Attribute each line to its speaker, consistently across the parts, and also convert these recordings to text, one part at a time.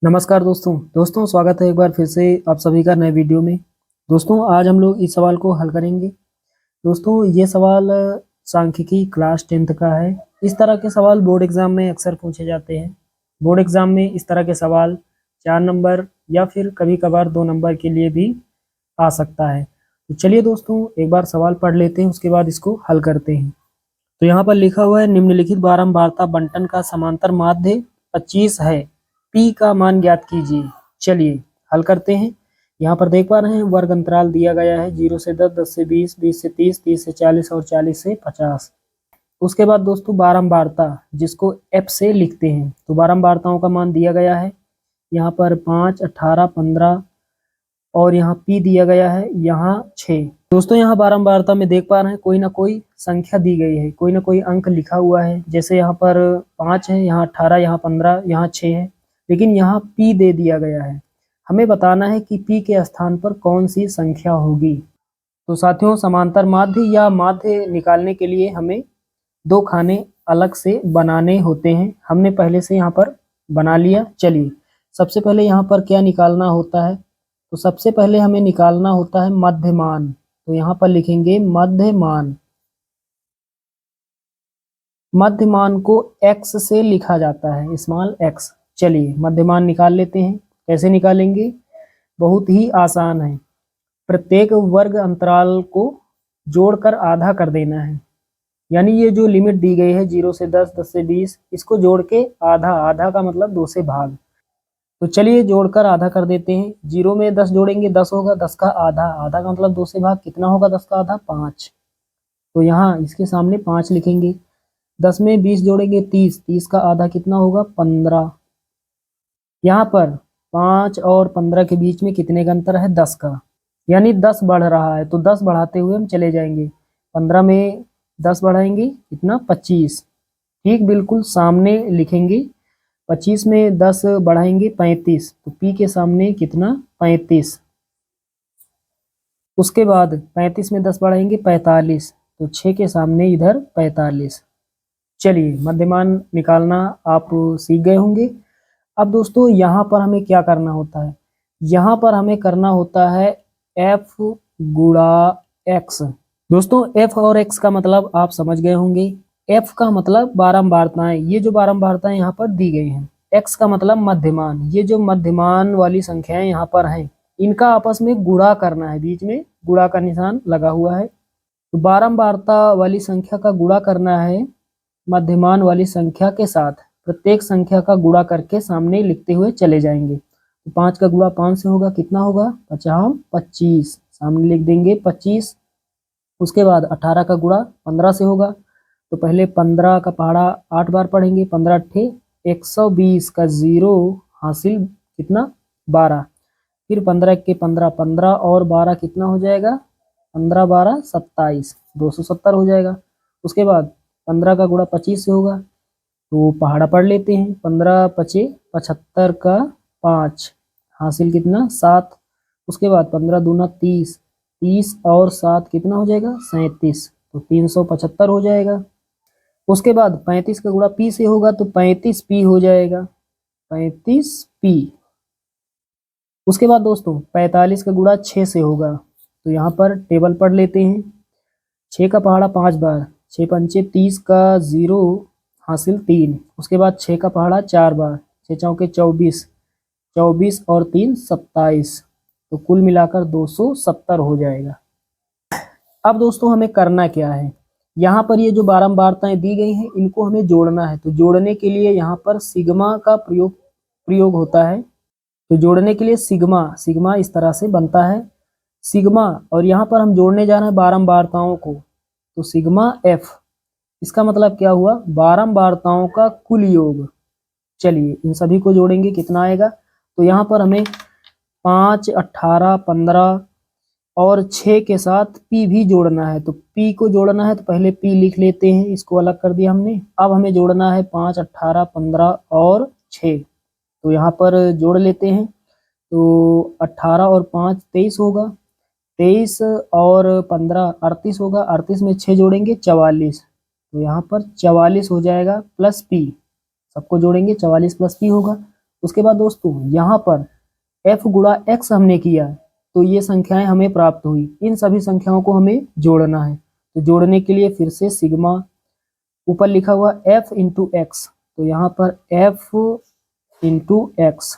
Speaker 1: नमस्कार दोस्तों स्वागत है एक बार फिर से आप सभी का नए वीडियो में। दोस्तों आज हम लोग इस सवाल को हल करेंगे। दोस्तों ये सवाल सांख्यिकी क्लास 10th का है। इस तरह के सवाल बोर्ड एग्जाम में अक्सर पूछे जाते हैं। बोर्ड एग्जाम में इस तरह के सवाल 4 नंबर या फिर कभी कभार 2 नंबर के लिए भी आ सकता है। तो चलिए दोस्तों एक बार सवाल पढ़ लेते हैं, उसके बाद इसको हल करते हैं। तो यहाँ पर लिखा हुआ है निम्नलिखित बारंबारता बंटन का समांतर माध्य 25 है, पी का मान ज्ञात कीजिए। चलिए हल करते हैं। यहाँ पर देख पा रहे हैं वर्ग अंतराल दिया गया है 0 से 10, 10 से 20, 20 से 30, 30 से 40 और 40 से 50। उसके बाद दोस्तों बारंबारता जिसको एफ से लिखते हैं, तो बारंबारताओं का मान दिया गया है यहाँ पर 5, 18, 15 और यहाँ पी दिया गया है यहाँ 6। दोस्तों यहाँ बारंबारता में देख पा रहे हैं कोई ना कोई संख्या दी गई है, कोई ना कोई अंक लिखा हुआ है। जैसे यहाँ पर 5 है, यहाँ 18, यहाँ 15, यहाँ 6 है, लेकिन यहाँ पी दे दिया गया है। हमें बताना है कि पी के स्थान पर कौन सी संख्या होगी। तो साथियों समांतर माध्य या माध्य निकालने के लिए हमें 2 खाने अलग से बनाने होते हैं। हमने पहले से यहाँ पर बना लिया। चलिए सबसे पहले यहाँ पर क्या निकालना होता है, तो सबसे पहले हमें निकालना होता है मध्यमान। तो यहाँ पर लिखेंगे मध्यमान। मध्यमान को x से लिखा जाता है, स्मॉल x। चलिए मध्यमान निकाल लेते हैं। कैसे निकालेंगे, बहुत ही आसान है। प्रत्येक वर्ग अंतराल को जोड़कर आधा कर देना है। यानी ये जो लिमिट दी गई है 0 से 10, 10 से 20, इसको जोड़ के आधा, आधा का मतलब 2 से भाग। तो चलिए जोड़कर आधा कर देते हैं। 0 में 10 जोड़ेंगे 10 होगा, 10 का आधा, आधा का मतलब 2 से भाग। कितना होगा 10 का आधा, 5। तो यहाँ इसके सामने 5 लिखेंगे। 10 में 20 जोड़ेंगे 30, 30 का आधा कितना होगा 15। यहाँ पर 5 और 15 के बीच में कितने का अंतर है, 10 का। यानी 10 बढ़ रहा है, तो 10 बढ़ाते हुए हम चले जाएंगे। 15 में 10 बढ़ाएंगे कितना, 25। ठीक बिल्कुल सामने लिखेंगे। 25 में 10 बढ़ाएंगे 35, तो पी के सामने कितना, 35। उसके बाद 35 में 10 बढ़ाएंगे 45, तो 6 के सामने इधर 45। चलिए मध्यमान निकालना आप सीख गए होंगे। अब दोस्तों यहाँ पर हमें क्या करना होता है, यहाँ पर हमें करना होता है f गुणा x। दोस्तों f और x का मतलब आप समझ गए होंगे। f का मतलब बारंबारताएं, ये जो बारंबारताएं यहाँ पर दी गई हैं। x का मतलब मध्यमान, ये जो मध्यमान वाली संख्याएं यहाँ पर हैं, इनका आपस में गुणा करना है। बीच में गुणा का निशान लगा हुआ है। तो बारंबारता वाली संख्या का गुणा करना है मध्यमान वाली संख्या के साथ। प्रत्येक संख्या का गुणा करके सामने लिखते हुए चले जाएंगे। तो 5 का गुणा 5 से होगा, कितना होगा 50, 25। सामने लिख देंगे 25। उसके बाद 18 का गुणा 15 से होगा, तो पहले 15 का पहाड़ा 8 बार पढ़ेंगे। 15 अट्ठे 120 का 0 हासिल कितना 12। फिर 15 के 15, 15 और 12 कितना हो जाएगा, 15 12 27, 270 हो जाएगा। उसके बाद 15 का गुणा 25 से होगा, तो पहाड़ा पढ़ लेते हैं। 15 पचे 75 का 5 हासिल कितना 7। उसके बाद 15 दूना 30, 30 और 7 कितना हो जाएगा 37, तो 375 हो जाएगा। उसके बाद 35 का गुणा पी से होगा, तो 35 पी हो जाएगा, 35 पी। उसके बाद दोस्तों 45 का गुणा 6 से होगा, तो यहाँ पर टेबल पढ़ लेते हैं। 6 का पहाड़ा 5 बार, 6 पंचे 30 का 0 हासिल 3। उसके बाद 6 का पहाड़ा 4 बार, 6 चौके 24, 24 और 3 27, तो कुल मिलाकर 270 हो जाएगा। अब दोस्तों हमें करना क्या है, यहाँ पर ये जो बारंबारताएं दी गई हैं इनको हमें जोड़ना है। तो जोड़ने के लिए यहाँ पर सिग्मा का प्रयोग होता है। तो जोड़ने के लिए सिग्मा इस तरह से बनता है सिग्मा, और यहाँ पर हम जोड़ने जा रहे हैं बारंबारताओं को, तो सिग्मा f। इसका मतलब क्या हुआ, बारंबारताओं का कुल योग। चलिए इन सभी को जोड़ेंगे, कितना आएगा, तो यहाँ पर हमें 5, 18, 15 और 6 के साथ p भी जोड़ना है। तो p को जोड़ना है, तो पहले p लिख लेते हैं, इसको अलग कर दिया हमने। अब हमें जोड़ना है 5, 18, 15 और 6, तो यहाँ पर जोड़ लेते हैं। तो 18 और 5 23 होगा, 23 और 15 38 होगा, 38 में 6 जोड़ेंगे 44, तो यहाँ पर 44 हो जाएगा प्लस पी। सबको जोड़ेंगे 44 प्लस पी होगा। उसके बाद दोस्तों यहाँ पर f गुणा x हमने किया, तो ये संख्याएं हमें प्राप्त हुई। इन सभी संख्याओं को हमें जोड़ना है। तो जोड़ने के लिए फिर से सिग्मा, ऊपर लिखा हुआ f इंटू एक्स, तो यहाँ पर f इंटू एक्स,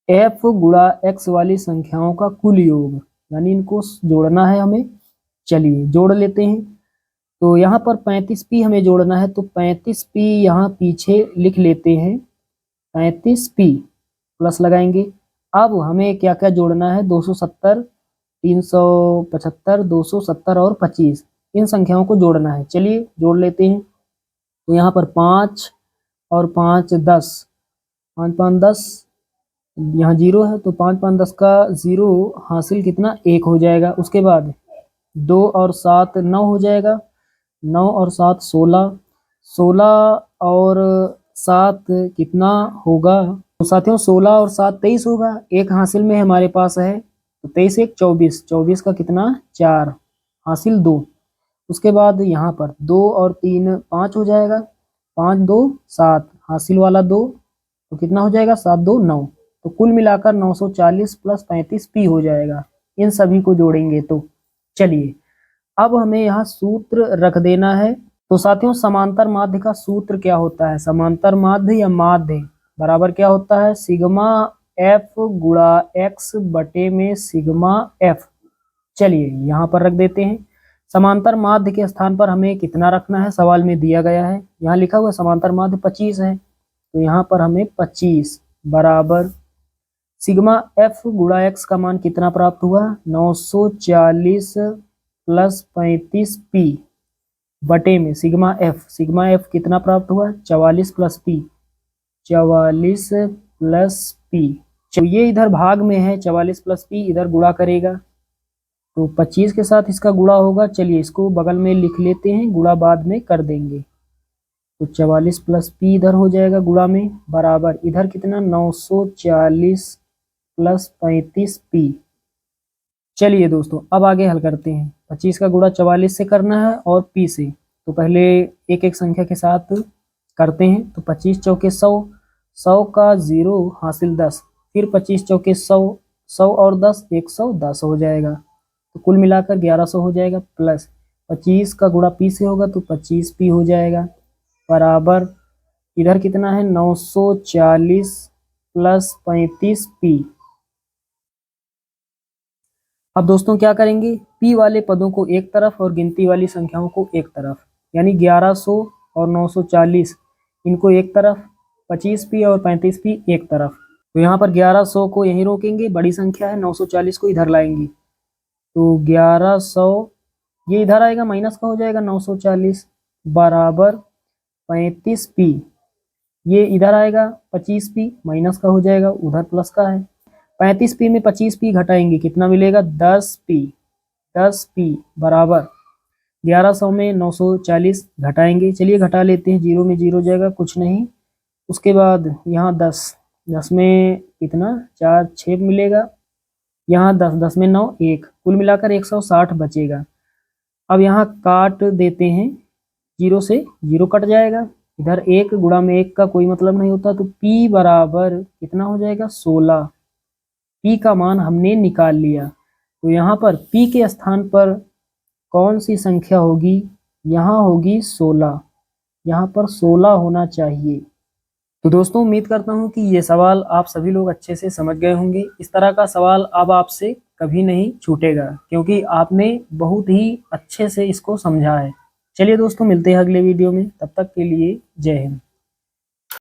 Speaker 1: f गुणा x वाली संख्याओं का कुल योग, यानी इनको जोड़ना है हमें। चलिए जोड़ लेते हैं। तो यहाँ पर 35p हमें जोड़ना है, तो 35p यहाँ पीछे लिख लेते हैं। 35p प्लस लगाएंगे। अब हमें क्या क्या जोड़ना है, 270, 375, 270 और 25, इन संख्याओं को जोड़ना है। चलिए जोड़ लेते हैं। तो यहाँ पर 5 और 5 10, 5 5 10, यहाँ 0 है, तो 5 5 10 का 0 हासिल कितना, 1 हो जाएगा। उसके बाद 2 और 7 9 हो जाएगा, 9 और 7 16, 16 और 7 कितना होगा, तो साथियों 16 और 7 23 होगा। एक हासिल में हमारे पास है, तो 23 1 24, 24 का कितना 4, हासिल 2। उसके बाद यहाँ पर 2 और 3 5 हो जाएगा, 5 2 7, हासिल वाला 2, तो कितना हो जाएगा 7 2 9, तो कुल मिलाकर 940 प्लस 35p हो जाएगा। इन सभी को जोड़ेंगे तो चलिए अब हमें यहाँ सूत्र रख देना है। तो साथियों समांतर माध्य का सूत्र क्या होता है, समांतर माध्य या माध्य बराबर क्या होता है, सिग्मा f गुणा x बटे में सिग्मा f। चलिए यहाँ पर रख देते हैं। समांतर माध्य के स्थान पर हमें कितना रखना है, सवाल में दिया गया है, यहाँ लिखा हुआ समांतर माध्य 25 है, तो यहाँ पर हमें 25 बराबर सिग्मा f गुणा x का मान कितना प्राप्त हुआ, 940 प्लस 35p बटे में सिग्मा f कितना प्राप्त हुआ, 44 प्लस p, 44 प्लस p। तो ये इधर भाग में है, 44 प्लस p इधर गुणा करेगा, तो 25 के साथ इसका गुणा होगा। चलिए इसको बगल में लिख लेते हैं, गुणा बाद में कर देंगे। तो 44 प्लस p इधर हो जाएगा गुणा में, बराबर इधर कितना 940 प्लस 35p। चलिए दोस्तों अब आगे हल करते हैं। 25 का गुणा 44 से करना है और p से, तो पहले एक एक संख्या के साथ करते हैं। तो 25 चौके 100, 100 का 0 हासिल 10, फिर 25 चौके 100, 100 और 10 110 हो जाएगा, तो कुल मिलाकर 1100 हो जाएगा। प्लस 25 का गुणा p से होगा, तो 25p हो जाएगा, बराबर इधर कितना है 940 प्लस 35p। अब दोस्तों क्या करेंगे, p वाले पदों को एक तरफ और गिनती वाली संख्याओं को एक तरफ, यानी 1100 और 940 इनको एक तरफ, 25p और 35p एक तरफ। तो यहाँ पर 1100 को यहीं रोकेंगे, बड़ी संख्या है, 940 को इधर लाएंगे, तो 1100 ये इधर आएगा, माइनस का हो जाएगा 940, बराबर 35p, ये इधर आएगा 25p, माइनस का हो जाएगा, उधर प्लस का है। 35p में 25p घटाएंगे, कितना मिलेगा 10p, 10p बराबर 1100 में 940 घटाएंगे। चलिए घटा लेते हैं, 0 में 0 जाएगा, कुछ नहीं। उसके बाद यहाँ 10, 10 में कितना 4 6 मिलेगा, यहाँ 10, 10 में 9 1, कुल मिलाकर 160 बचेगा। अब यहाँ काट देते हैं, 0 से 0 कट जाएगा, इधर 1 गुणा में 1 का कोई मतलब नहीं होता, तो p बराबर कितना हो जाएगा 16। p का मान हमने निकाल लिया। तो यहाँ पर p के स्थान पर कौन सी संख्या होगी, यहाँ होगी 16, यहाँ पर 16 होना चाहिए। तो दोस्तों उम्मीद करता हूँ कि ये सवाल आप सभी लोग अच्छे से समझ गए होंगे। इस तरह का सवाल अब आपसे कभी नहीं छूटेगा, क्योंकि आपने बहुत ही अच्छे से इसको समझा है। चलिए दोस्तों मिलते हैं अगले वीडियो में, तब तक के लिए जय हिंद।